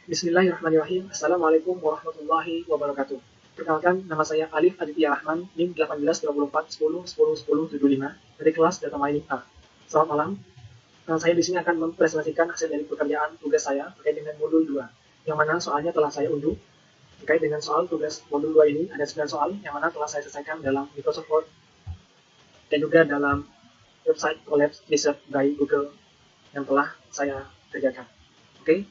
Bismillahirrahmanirrahim. Assalamualaikum warahmatullahi wabarakatuh. Perkenalkan, nama saya Alif Aditya Rahman, NIM 182410101075 dari kelas Data Mining A. Selamat malam. Saya di sini akan mempresentasikan hasil dari pekerjaan tugas saya terkait dengan modul 2, yang mana soalnya telah saya unduh. Terkait dengan soal tugas modul 2 ini, ada 9 soal yang mana telah saya selesaikan dalam Microsoft Word dan juga dalam website Collapse Research by Google yang telah saya kerjakan. Oke?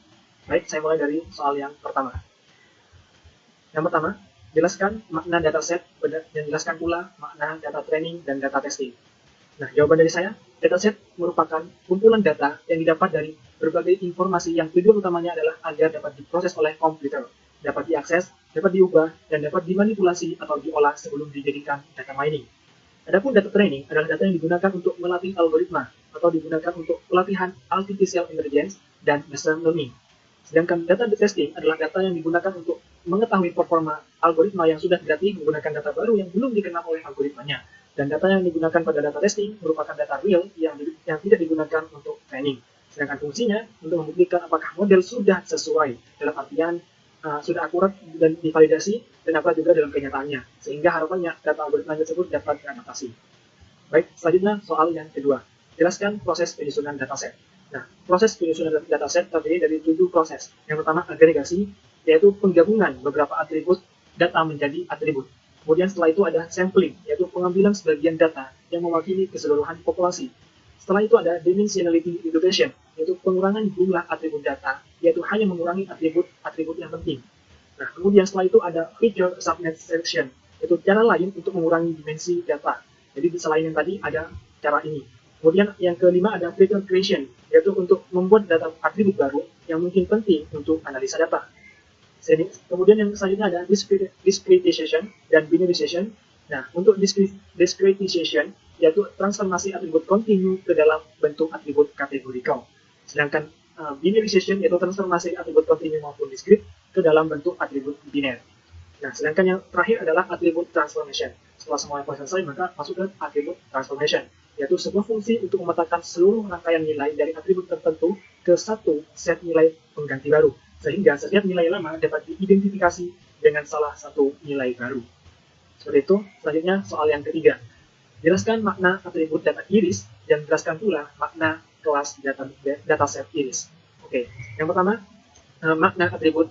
Baik, saya mulai dari soal yang pertama. Yang pertama, jelaskan makna dataset dan jelaskan pula makna data training dan data testing. Nah, jawaban dari saya, dataset merupakan kumpulan data yang didapat dari berbagai informasi yang tujuan utamanya adalah agar dapat diproses oleh komputer, dapat diakses, dapat diubah, dan dapat dimanipulasi atau diolah sebelum dijadikan data mining. Adapun data training adalah data yang digunakan untuk melatih algoritma atau digunakan untuk pelatihan artificial intelligence dan machine learning. Sedangkan data testing adalah data yang digunakan untuk mengetahui performa algoritma yang sudah dilatih menggunakan data baru yang belum dikenal oleh algoritmanya. Dan data yang digunakan pada data testing merupakan data real yang tidak digunakan untuk training. Sedangkan fungsinya untuk membuktikan apakah model sudah sesuai, dalam artian sudah akurat dan divalidasi, dan apa juga dalam kenyataannya. Sehingga harapannya data algoritma tersebut dapat beradaptasi. Baik, selanjutnya soal yang kedua. Jelaskan proses penyusunan dataset. Nah, proses penyusunan dataset terdiri dari 7 proses. Yang pertama, agregasi, yaitu penggabungan beberapa atribut data menjadi atribut. Kemudian setelah itu ada sampling, yaitu pengambilan sebagian data yang mewakili keseluruhan populasi. Setelah itu ada dimensionality reduction, yaitu pengurangan jumlah atribut data, yaitu hanya mengurangi atribut-atribut yang penting. Nah, kemudian setelah itu ada feature subnet selection, yaitu cara lain untuk mengurangi dimensi data. Jadi selain yang tadi ada cara ini. Kemudian yang kelima ada feature creation, yaitu untuk membuat data atribut baru yang mungkin penting untuk analisa data. Kemudian yang selanjutnya ada discretization dan binarization. Nah, untuk discretization yaitu transformasi atribut kontinu ke dalam bentuk atribut kategorikal. Sedangkan binarization yaitu transformasi atribut kontinu maupun discrete ke dalam bentuk atribut biner. Nah, sedangkan yang terakhir adalah atribut transformation. Setelah semua yang selesai, maka masuk ke atribut transformation, yaitu sebuah fungsi untuk memetakan seluruh rangkaian nilai dari atribut tertentu ke satu set nilai pengganti baru, sehingga setiap nilai lama dapat diidentifikasi dengan salah satu nilai baru. Seperti itu. Selanjutnya soal yang ketiga. Jelaskan makna atribut data iris dan jelaskan pula makna kelas dataset iris. Oke, yang pertama, makna atribut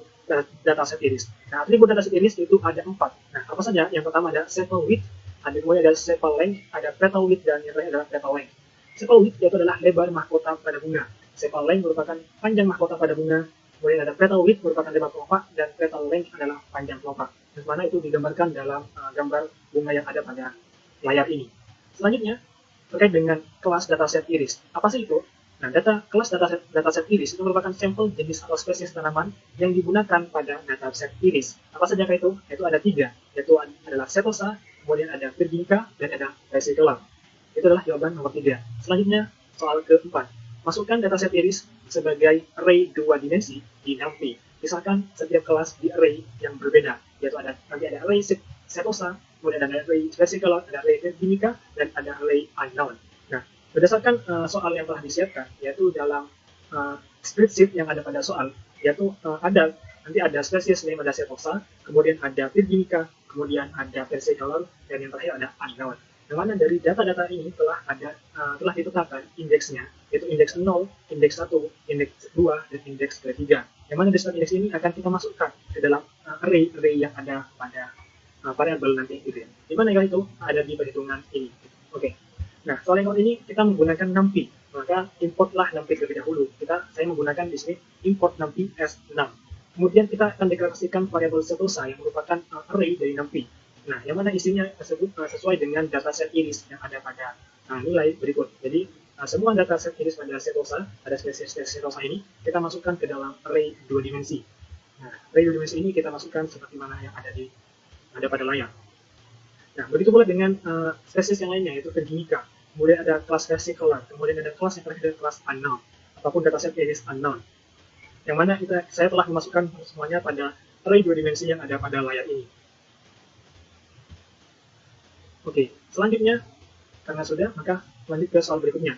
dataset iris. Nah, atribut dataset iris itu ada 4. Nah, apa saja? Yang pertama ada sepal width, kemudian ada sepal length, ada petal width, dan yang terakhir adalah petal length. Sepal width itu adalah lebar mahkota pada bunga. Sepal length merupakan panjang mahkota pada bunga. Kemudian ada petal width merupakan lebar kelopak, dan petal length adalah panjang kelopak. Yang mana itu digambarkan dalam gambar bunga yang ada pada layar ini. Selanjutnya, terkait dengan kelas dataset iris. Apa sih itu? Nah, kelas dataset iris itu merupakan sampel jenis atau spesies tanaman yang digunakan pada dataset iris. Apa saja itu? Itu ada 3, yaitu adalah setosa, kemudian ada virginica, dan ada versicolor. Itu adalah jawaban nomor 3. Selanjutnya, soal keempat. Masukkan dataset iris sebagai array 2 dimensi di NumPy. Misalkan setiap kelas di array yang berbeda, yaitu nanti ada array setosa, kemudian ada array versicolor, ada array virginica, dan ada array unknown. Nah, berdasarkan soal yang telah disiapkan, yaitu dalam spreadsheet yang ada pada soal, yaitu nanti ada spesies name, ada setosa, kemudian ada virginica, kemudian ada versicolor, dan yang terakhir ada unknown. Yang mana dari data-data ini telah ditetapkan indeksnya, yaitu indeks 0, indeks 1, indeks 2, dan indeks ketiga. Yang mana dari indeks ini akan kita masukkan ke dalam array yang ada pada variabel nanti gitu ya. Dimana itu ada di perhitungan ini. Oke. Nah, soal yang ini kita menggunakan NumPy. Maka importlah NumPy terlebih dahulu. Saya menggunakan di sini import NumPy S6. Kemudian kita akan deklarasikan variabel setosa yang merupakan array dari NumPy. Nah, yang mana isinya tersebut sesuai dengan dataset iris yang ada pada nilai berikut. Jadi, semua dataset iris pada setosa, pada spesies setosa ini, kita masukkan ke dalam array 2 dimensi. Nah, array 2 dimensi ini kita masukkan seperti mana yang ada pada layar. Nah, begitu pula dengan spesies yang lainnya, yaitu virginica. Kemudian ada kelas versicolor, kemudian ada kelas yang terakhir kelas unknown, ataupun dataset iris unknown. Yang mana saya telah memasukkan semuanya pada array 2 dimensi yang ada pada layar ini. Oke, selanjutnya, karena sudah, maka lanjut ke soal berikutnya.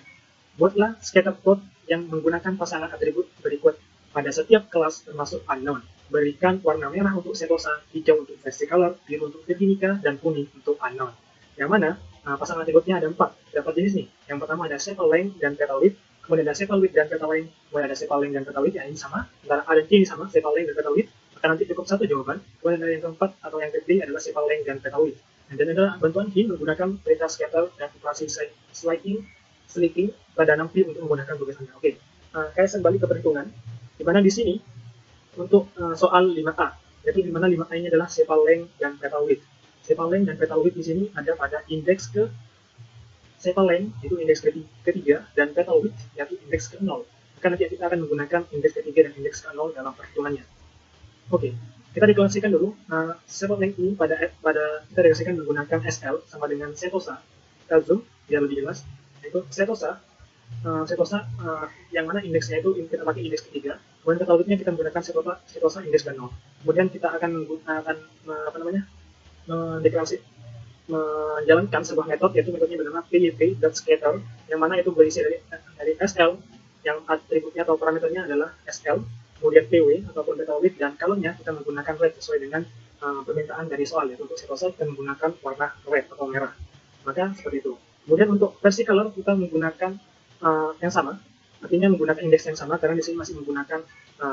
Buatlah scatter plot yang menggunakan pasangan atribut berikut pada setiap kelas termasuk unknown. Berikan warna merah untuk setosa, hijau untuk versicolor, biru untuk virginica, dan kuning untuk unknown. Yang mana pasangan atributnya ada 4 jenis nih. Yang pertama ada sepal length dan petal width, kemudian ada sepal width dan petal length, kemudian ada sepal length dan petal width, ya ini sama, antara A dan C ini sama, sepal length dan petal width, maka nanti cukup satu jawaban. Kemudian ada yang keempat atau yang ketiga adalah sepal length dan petal width. Dan adalah bantuan hint menggunakan perintah scatter dan operasi sleeping pada 6 P untuk memudahkan tugas Anda. Oke, saya kembali ke perhitungan, di mana di sini untuk soal 5A, yaitu di mana 5A ini adalah sepal length dan petal width. Sepal length dan petal width di sini ada pada indeks ke sepal length, itu indeks ketiga, dan petal width, yaitu indeks ke-0. Maka nanti kita akan menggunakan indeks ketiga dan indeks ke-0 dalam perhitungannya. Oke, kita deklarasikan dulu sepal length ini pada kita deklarasikan menggunakan SL sama dengan setosa. Kita zoom biar lebih jelas. Yaitu setosa yang mana indeksnya itu kita pakai indeks ketiga, kemudian petal width-nya kita menggunakan setosa indeks ke-0. Kemudian kita akan menjalankan sebuah metode, yaitu metodenya bernama pyp.scatter, yang mana itu berisi dari SL yang atributnya atau parameternya adalah SL, kemudian PW ataupun petal width, dan colornya kita menggunakan red sesuai dengan permintaan dari soal, yaitu untuk setosa kita menggunakan warna red atau merah. Maka seperti itu. Kemudian untuk versi color kita menggunakan yang sama, artinya menggunakan indeks yang sama, karena di sini masih menggunakan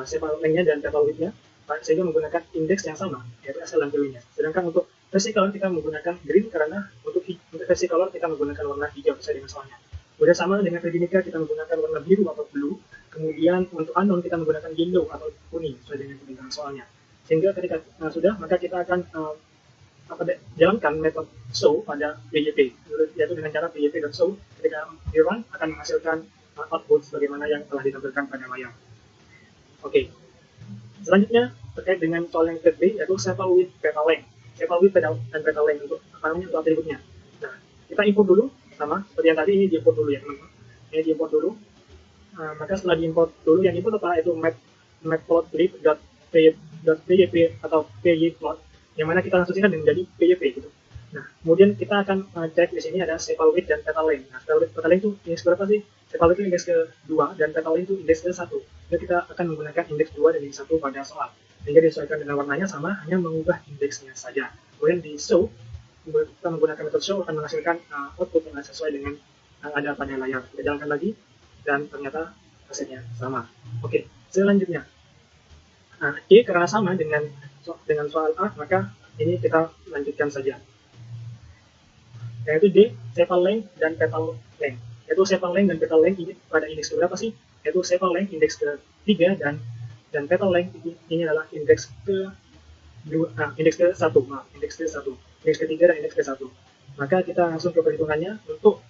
sepal length-nya dan petal width-nya, sehingga menggunakan indeks yang sama, yaitu SL dan PW-nya. Sedangkan untuk versi color kita menggunakan green, karena untuk versi color kita menggunakan warna hijau sesuai dengan soalnya. Kemudian sama dengan virginica kita menggunakan warna biru atau blue, kemudian untuk unknown kita menggunakan yellow atau kuning sesuai dengan permintaan soalnya. Sehingga ketika sudah, maka kita akan jalankan metode show pada PYP, yaitu dengan cara pyp.show. Ketika di run akan menghasilkan output sebagaimana yang telah ditampilkan pada layar. Oke. Selanjutnya terkait dengan soal yang kedua, yaitu sepal width petal length. Sepal width dan petal length untuk untuk atributnya. Nah, kita import dulu sama seperti yang tadi, ini diimport dulu ya teman-teman. Ini diimport dulu. Maka setelah diimport dulu, yang import apa? Itu matplotlib.pyp atau pyplot, yang mana kita langsung singkat menjadi pyp gitu. Nah, kemudian kita akan cek di sini ada sepal width dan petal length. Nah, sepal width petal length itu indeks berapa sih? Sepal width itu indeks ke-2 dan petal length itu indeks ke-1. Jadi kita akan menggunakan indeks 2 dan indeks 1 pada soal. Sehingga disesuaikan dengan warnanya sama, hanya mengubah indeksnya saja. Kemudian di show, kita menggunakan metode show akan menghasilkan output yang sesuai dengan yang ada pada layar. Kita jalankan lagi, dan ternyata hasilnya sama. Oke, selanjutnya. D karena sama dengan soal A, maka ini kita lanjutkan saja. Yaitu D, sepal length dan petal length. Yaitu sepal length dan petal length ini pada indeks berapa sih? Yaitu sepal length indeks ke-3 dan petal length ini adalah indeks indeks ke-1, indeks ke-3 dan indeks ke-1. Maka kita langsung ke perhitungannya. Untuk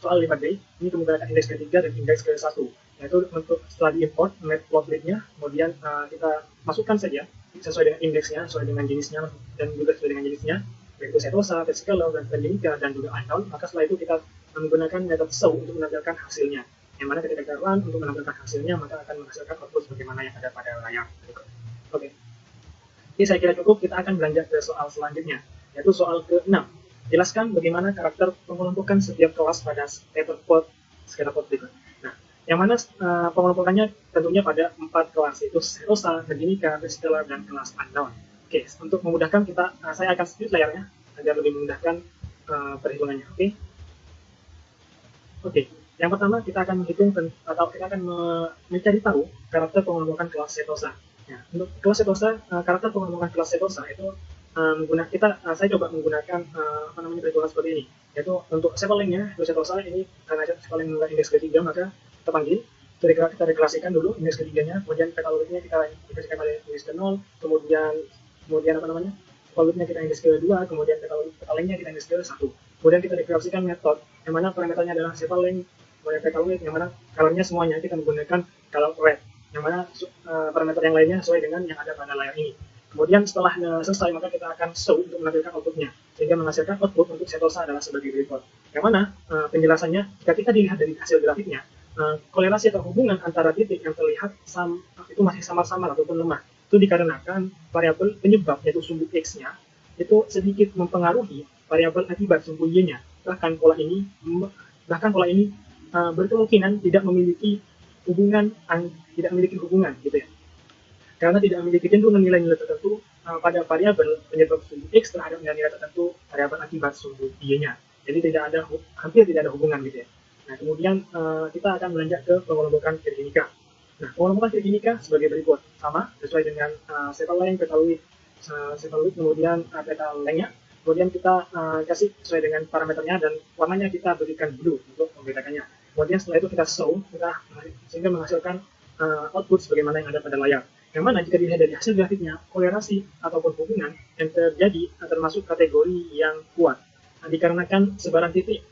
soal 5D, ini menggunakan indeks ke-3 dan indeks ke-1. Yaitu untuk setelah diimport matplotlib-nya, kemudian kita masukkan saja sesuai dengan indeksnya, sesuai dengan jenisnya, dan juga sesuai dengan jenisnya, yaitu setosa, versicolor, dan virginica, dan juga unknown. Maka setelah itu kita menggunakan metode show untuk menampilkan hasilnya. Yang mana ketika kita run untuk menampilkan hasilnya, maka akan menghasilkan output sebagaimana yang ada pada layar. Oke. Jadi saya kira cukup, kita akan beranjak ke soal selanjutnya, yaitu soal ke-6. Jelaskan bagaimana karakter pengelompokan setiap kelas pada scatterplot berikut. Nah, yang mana pengelompokannya tentunya pada 4 kelas, yaitu setosa, virginica, versicolor, dan kelas unknown. Oke, untuk memudahkan saya akan split layarnya agar lebih memudahkan perhitungannya. Oke. Yang pertama kita akan menghitung atau kita akan mencari tahu karakter pengelompokan kelas setosa. Nah, untuk kelas setosa, karakter pengelompokan kelas setosa itu saya coba menggunakan perhitungan seperti ini. Yaitu untuk sepal length-nya, untuk setosa ini karena sepal length menggunakan indeks ke-3, maka kita panggil. Kita deklarasikan dulu indeks ke-3-nya, kemudian petal width-nya kita deklarasikan pada indeks ke-0, kemudian sepal width-nya kita indeks ke-2, kemudian petal length-nya kita indeks ke-1. Kemudian kita deklarasikan metode yang mana parameternya adalah sepal length, kemudian petal width, yang mana colornya semuanya kita menggunakan color red, yang mana parameter yang lainnya sesuai dengan yang ada pada layar ini. Kemudian setelah selesai, maka kita akan show untuk menampilkan outputnya, sehingga menghasilkan output untuk setosa adalah sebagai berikut. Yang mana penjelasannya, jika kita dilihat dari hasil grafiknya, kolerasi atau hubungan antara titik yang terlihat itu masih samar-samar ataupun lemah. Itu dikarenakan variabel penyebab, yaitu sumbu X-nya, itu sedikit mempengaruhi variabel akibat sumbu Y-nya. Bahkan pola ini berkemungkinan tidak memiliki hubungan gitu ya. karena tidak memiliki kecenderungan nilai-nilai tertentu pada variabel penyebab sumbu X terhadap nilai-nilai tertentu variabel akibat sumbu Y-nya. Jadi hampir tidak ada hubungan gitu ya. Nah, kemudian kita akan beranjak ke pengelompokan Virginica. Nah, pengelompokan Virginica sebagai berikut, sama sesuai dengan sepal length, petal width, kemudian petal length-nya. Kemudian kita kasih sesuai dengan parameternya dan warnanya kita berikan blue untuk membedakannya. Kemudian setelah itu kita show, sehingga menghasilkan output sebagaimana yang ada pada layar. Yang mana jika dilihat dari hasil grafiknya, kolerasi ataupun hubungan yang terjadi termasuk kategori yang kuat. Nah, dikarenakan sebaran titik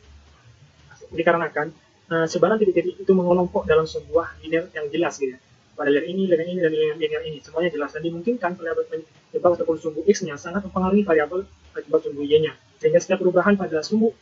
itu mengelompok dalam sebuah linear yang jelas gitu ya. Pada linear ini, dan linear ini, semuanya jelas dan dimungkinkan variabel penyebab ataupun sumbu X-nya sangat mempengaruhi variabel akibat sumbu Y-nya. Sehingga setiap perubahan pada sumbu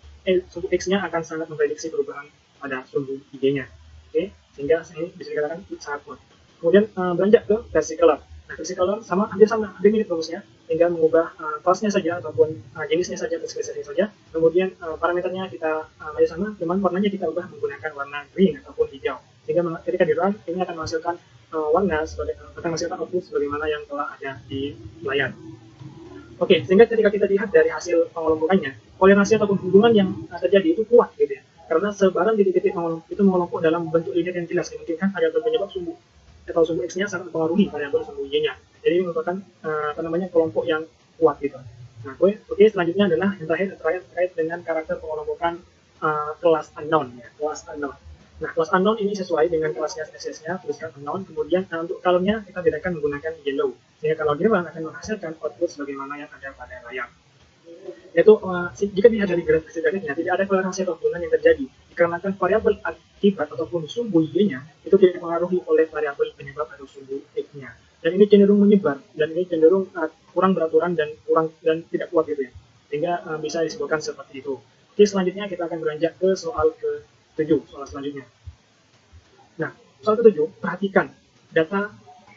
X-nya akan sangat memprediksi perubahan pada sumbu Y-nya. Oke, sehingga ini bisa dikatakan sangat kuat. Kemudian beranjak ke versi color. Nah, versi color hampir mirip rumusnya, tinggal mengubah kelasnya saja ataupun jenisnya saja, spesifikasinya saja. Kemudian parameternya kita masih sama, cuman warnanya kita ubah menggunakan warna green ataupun hijau. Sehingga ketika di run ini akan menghasilkan warna akan menghasilkan output sebagaimana yang telah ada di layar. Oke, sehingga ketika kita lihat dari hasil pengelompokannya, kolerasi ataupun hubungan yang terjadi itu kuat gitu ya. Karena sebaran titik-titik itu mengelompok dalam bentuk linear yang jelas, dimungkinkan ada penyebab sumbu atau sumbu X-nya sangat mempengaruhi variabel sumbu Y-nya. Jadi ini merupakan kelompok yang kuat gitu. Nah, oke, selanjutnya adalah yang terakhir terkait dengan karakter pengelompokan kelas unknown ya, kelas unknown. Nah, kelas unknown ini sesuai dengan kelasnya SS-nya, tuliskan unknown. Kemudian untuk color-nya kita bedakan menggunakan yellow. Sehingga kalau dia akan menghasilkan output sebagaimana yang ada pada layar. Yaitu jika dilihat dari grafiknya tidak ada kolerasi atau hubungan yang terjadi dikarenakan variabel akibat ataupun sumbu Y-nya itu tidak dipengaruhi oleh variabel penyebab atau sumbu X-nya, dan ini cenderung menyebar dan ini cenderung kurang beraturan dan tidak kuat gitu ya, sehingga bisa disebutkan seperti itu. Oke, selanjutnya kita akan beranjak ke soal ke-7, soal selanjutnya. Nah, soal ke-7, perhatikan data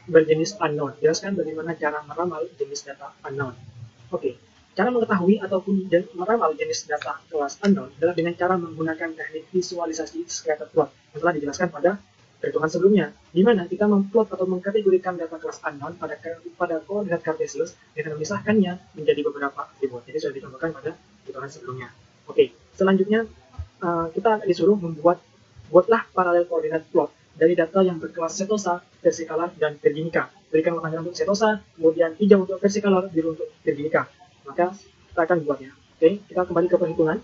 berjenis unknown. Jelaskan bagaimana cara meramal jenis data unknown. Oke. Cara mengetahui ataupun meramal jenis data kelas unknown adalah dengan cara menggunakan teknik visualisasi scatter plot yang telah dijelaskan pada perhitungan sebelumnya, di mana kita memplot atau mengkategorikan data kelas unknown pada koordinat kartesius dengan memisahkannya menjadi beberapa atribut. Jadi sudah dicontohkan pada perhitungan sebelumnya. Oke, selanjutnya kita disuruh buatlah paralel koordinat plot dari data yang berkelas setosa, versicolor, dan virginica. Berikan warna merah untuk setosa, kemudian hijau untuk versicolor, biru untuk virginica. Maka kita akan buatnya. Oke, kita kembali ke perhitungan.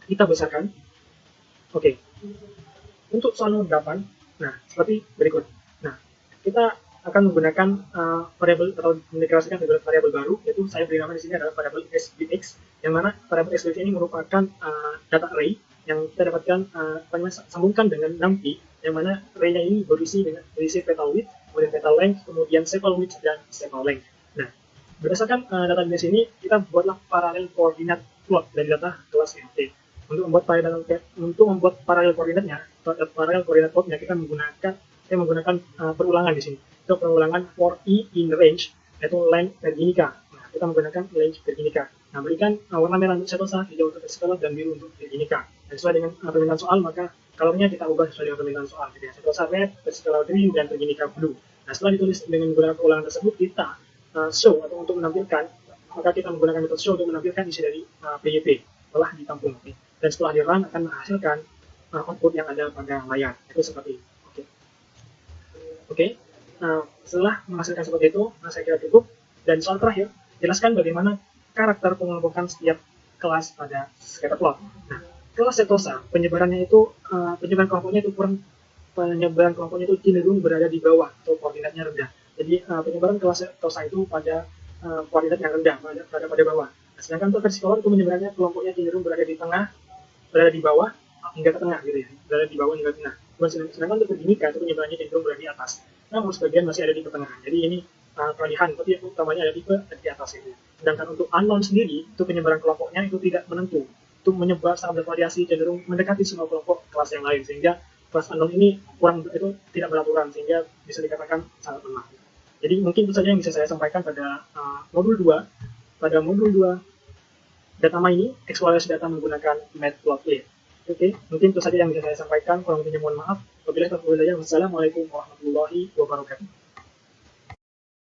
Kita besarkan. Oke. Untuk soal nomor 8, nah, seperti berikut. Nah, kita akan menggunakan variabel atau mendeklarasikan variabel baru, yaitu saya beri nama di sini adalah variabel SBX, yang mana variabel SBX ini merupakan data array yang kita dapatkan sambungkan dengan numpy, yang mana array-nya ini berisi petal width, kemudian petal length, kemudian sepal width, dan sepal length. Nah, berdasarkan data di sini, kita buatlah paralel koordinat plot dari data kelas MT. Untuk membuat paralel koordinatnya, paralel koordinat plotnya, kita menggunakan perulangan di sini. Itu perulangan for E in range, yaitu length virginica. Nah, kita menggunakan length virginica. Nah, berikan warna merah untuk setosa, hijau untuk versicolor, dan biru untuk virginica. Dan sesuai dengan permintaan soal, maka colornya kita ubah sesuai dengan permintaan soal. Jadi setosa red, versicolor green, dan virginica blue. Nah, setelah ditulis dengan menggunakan perulangan tersebut, kita show atau untuk menampilkan, maka kita menggunakan metode show untuk menampilkan isi dari PYP telah ditampung. Okay. Dan setelah di run akan menghasilkan output yang ada pada layar. Itu seperti itu. Oke. Setelah menghasilkan seperti itu, saya kira cukup. Dan soal terakhir, jelaskan bagaimana karakter pengelompokan setiap kelas pada scatter plot. Nah, kelas setosa, penyebaran kelompoknya itu cenderung berada di bawah atau koordinatnya rendah. Jadi penyebaran kelas setosa itu pada koordinat yang rendah, pada bawah. Nah, sedangkan untuk versicolor itu penyebarannya kelompoknya cenderung berada di bawah hingga ke tengah gitu ya, berada di bawah hingga ke tengah. Sedangkan untuk virginica itu penyebarannya cenderung berada di atas. Namun sebagian masih ada di pertengahan. Jadi ini kelebihan, tapi utamanya ada di atas itu. Sedangkan untuk unknown sendiri itu penyebaran kelompoknya itu tidak menentu. Itu menyebar sangat bervariasi, cenderung mendekati semua kelompok kelas yang lain, sehingga kelas unknown ini tidak beraturan, sehingga bisa dikatakan sangat lemah. Jadi mungkin itu saja yang bisa saya sampaikan pada modul 2. Pada modul 2 data mining, eksplorasi data menggunakan matplotlib. Oke, mungkin itu saja yang bisa saya sampaikan. Kurang lebihnya mohon maaf. Wassalamualaikum warahmatullahi wabarakatuh.